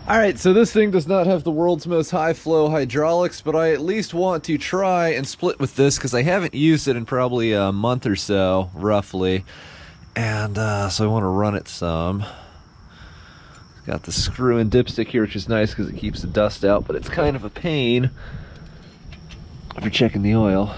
Alright, so this thing does not have the world's most high flow hydraulics, but I at least want to try and split with this because I haven't used it in probably a month or so, roughly. And so I want to run it some. Got the screw and dipstick here, which is nice because it keeps the dust out, but it's kind of a pain if you're checking the oil.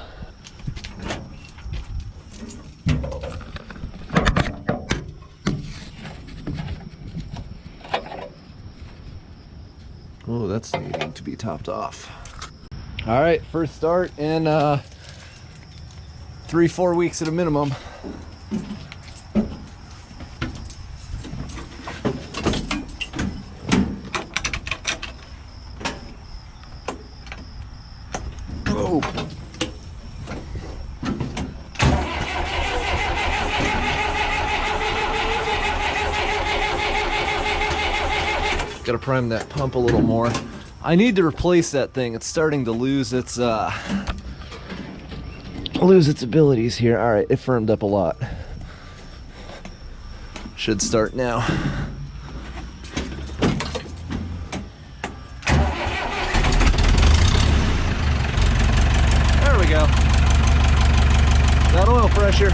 Oh, that's needing to be topped off. All right, first start in 3-4 weeks at a minimum. Oh. Gotta prime that pump a little more. I need to replace that thing. It's starting to lose its abilities here. All right, it firmed up a lot. Should start now. There we go. Got oil pressure.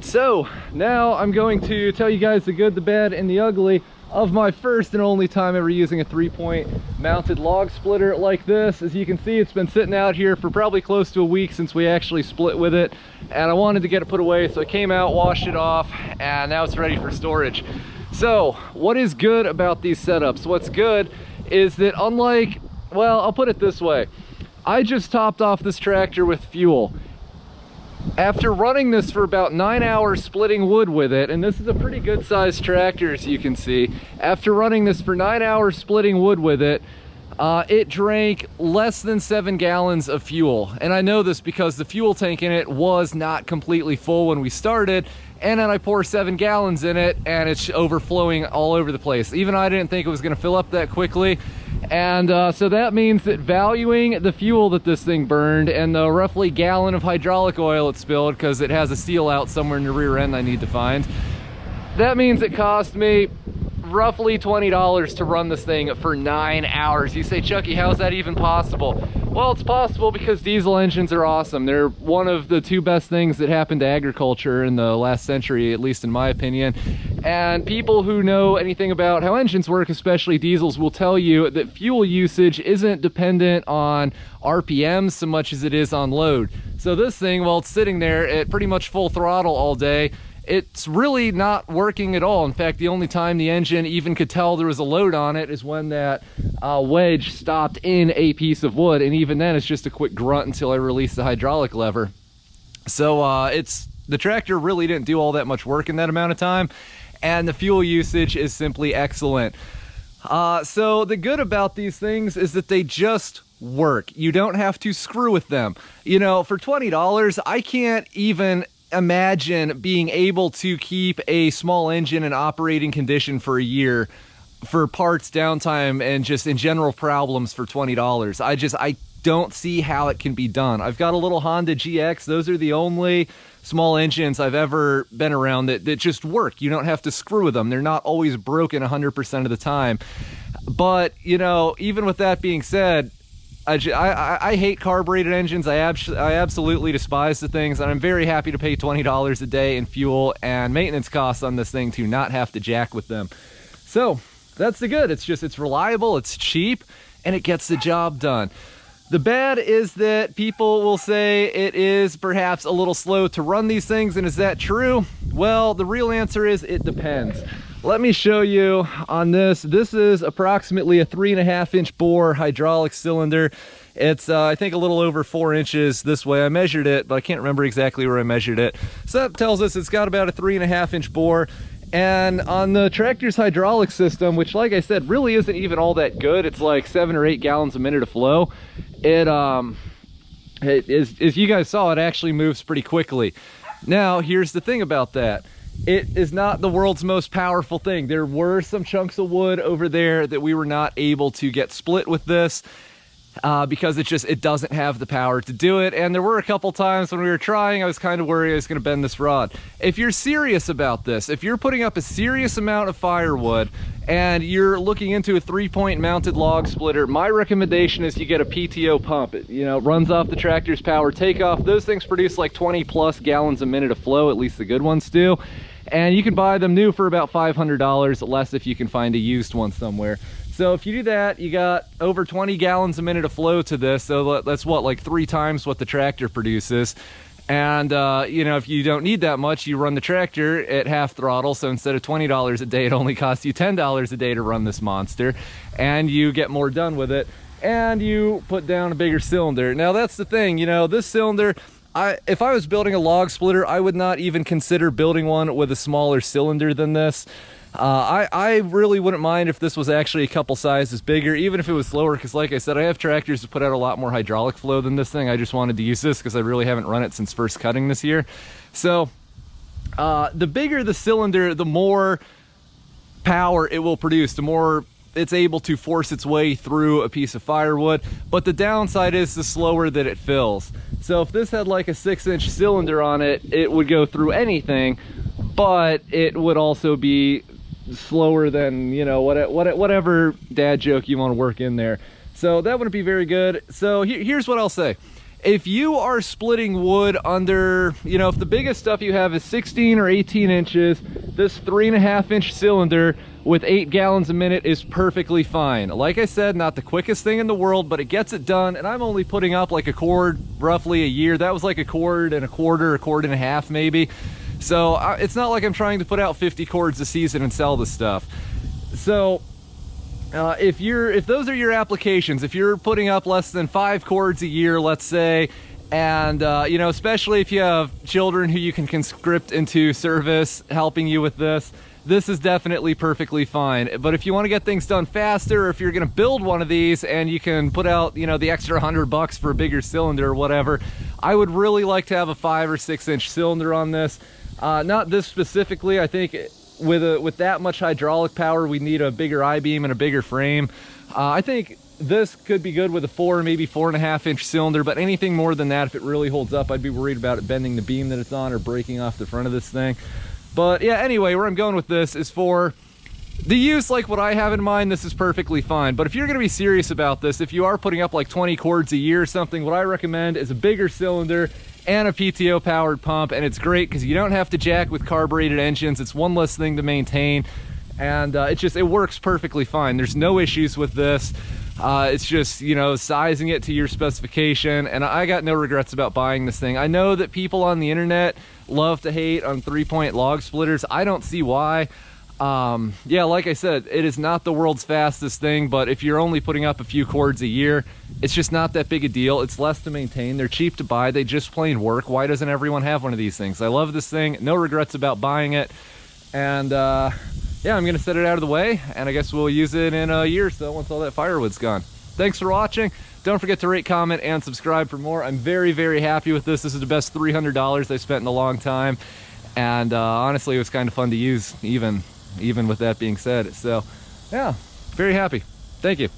So now I'm going to tell you guys the good, the bad, and the ugly of my first and only time ever using a 3-point mounted log splitter like this. As you can see, it's been sitting out here for probably close to a week since we actually split with it, and I wanted to get it put away, so I came out, washed it off, and now it's ready for storage. So what is good about these setups? What's good is that unlike, well, I'll put it this way, I just topped off this tractor with fuel. After running this for about 9 hours splitting wood with it, and this is a pretty good sized tractor as you can see, after running this for 9 hours splitting wood with it, it drank less than 7 gallons of fuel. And I know this because the fuel tank in it was not completely full when we started, and then I pour 7 gallons in it and it's overflowing all over the place. Even I didn't think it was going to fill up that quickly. And so that means that valuing the fuel that this thing burned and the roughly gallon of hydraulic oil it spilled, because it has a seal out somewhere in the rear end I need to find, that means it cost me roughly $20 to run this thing for 9 hours. You say, Chucky, how is that even possible? Well, it's possible because diesel engines are awesome. They're one of the 2 best things that happened to agriculture in the last century, at least in my opinion. And people who know anything about how engines work, especially diesels, will tell you that fuel usage isn't dependent on RPMs so much as it is on load. So this thing, while it's sitting there at pretty much full throttle all day, it's really not working at all. In fact, the only time the engine even could tell there was a load on it is when that wedge stopped in a piece of wood, and even then it's just a quick grunt until I release the hydraulic lever. So the tractor really didn't do all that much work in that amount of time, and the fuel usage is simply excellent. So the good about these things is that they just work. You don't have to screw with them. You know, for $20, I can't even imagine being able to keep a small engine in operating condition for a year for parts, downtime, and just in general problems for $20. I don't see how it can be done. I've got a little Honda GX. Those are the only small engines I've ever been around that just work. You don't have to screw with them. They're not always broken 100% of the time. But, you know, even with that being said, I hate carbureted engines. I absolutely despise the things, and I'm very happy to pay $20 a day in fuel and maintenance costs on this thing to not have to jack with them. So that's the good. It's reliable, it's cheap, and it gets the job done. The bad is that people will say it is perhaps a little slow to run these things, and is that true? Well, the real answer is it depends. Let me show you on this. This is approximately a 3.5-inch bore hydraulic cylinder. It's I think a little over 4 inches this way. I measured it, but I can't remember exactly where I measured it. So that tells us it's got about a 3.5-inch bore. And on the tractor's hydraulic system, which like I said, really isn't even all that good. It's like 7 or 8 gallons a minute of flow. It is, as you guys saw, it actually moves pretty quickly. Now, here's the thing about that. It is not the world's most powerful thing. There were some chunks of wood over there that we were not able to get split with this. Because it doesn't have the power to do it. And there were a couple times when we were trying, I was kind of worried I was going to bend this rod. If you're serious about this, if you're putting up a serious amount of firewood and you're looking into a 3-point mounted log splitter, my recommendation is you get a PTO pump. It, you know, runs off the tractor's power takeoff. Those things produce like 20 plus gallons a minute of flow, at least the good ones do. And you can buy them new for about $500, less if you can find a used one somewhere. So if you do that, you got over 20 gallons a minute of flow to this. So that's what, like 3 times what the tractor produces. And, you know, if you don't need that much, you run the tractor at half throttle. So instead of $20 a day, it only costs you $10 a day to run this monster. And you get more done with it. And you put down a bigger cylinder. Now, that's the thing, you know, this cylinder, if I was building a log splitter, I would not even consider building one with a smaller cylinder than this. I really wouldn't mind if this was actually a couple sizes bigger, even if it was slower, because like I said, I have tractors that put out a lot more hydraulic flow than this thing. I just wanted to use this because I really haven't run it since first cutting this year. So the bigger the cylinder, the more power it will produce, the more it's able to force its way through a piece of firewood. But the downside is the slower that it fills. So if this had like a 6-inch cylinder on it, it would go through anything, but it would also be slower than, you know, whatever dad joke you want to work in there. So that wouldn't be very good. So here's what I'll say. If you are splitting wood under, you know, if the biggest stuff you have is 16 or 18 inches, this 3.5-inch cylinder with 8 gallons a minute is perfectly fine. Like I said, not the quickest thing in the world, but it gets it done. And I'm only putting up like a cord roughly a year. That was like a cord and a quarter, a cord and a half maybe. So it's not like I'm trying to put out 50 cords a season and sell this stuff. So if those are your applications, if you're putting up less than 5 cords a year, let's say, and you know, especially if you have children who you can conscript into service helping you with this, this is definitely perfectly fine. But if you want to get things done faster, or if you're going to build one of these and you can put out, you know, the extra $100 for a bigger cylinder or whatever, I would really like to have a 5 or 6-inch cylinder on this. Not this specifically. I think with that much hydraulic power, we need a bigger I-beam and a bigger frame. I think this could be good with a 4, maybe 4.5-inch cylinder, but anything more than that, if it really holds up, I'd be worried about it bending the beam that it's on or breaking off the front of this thing. But yeah, anyway, where I'm going with this is for the use like what I have in mind. This is perfectly fine. But if you're going to be serious about this, if you are putting up like 20 cords a year or something, what I recommend is a bigger cylinder and a PTO powered pump. And it's great because you don't have to jack with carbureted engines. It's one less thing to maintain, and it works perfectly fine. There's no issues with this. It's just, you know, sizing it to your specification, and I got no regrets about buying this thing. I know that people on the internet love to hate on 3-point log splitters. I don't see why. Yeah, like I said, it is not the world's fastest thing, but if you're only putting up a few cords a year, it's just not that big a deal. It's less to maintain. They're cheap to buy. They just plain work. Why doesn't everyone have one of these things? I love this thing. No regrets about buying it. And yeah, I'm going to set it out of the way, and I guess we'll use it in a year or so once all that firewood's gone. Thanks for watching. Don't forget to rate, comment, and subscribe for more. I'm very, very happy with this. This is the best $300 I spent in a long time. And honestly, it was kind of fun to use, even with that being said. So yeah, very happy. Thank you.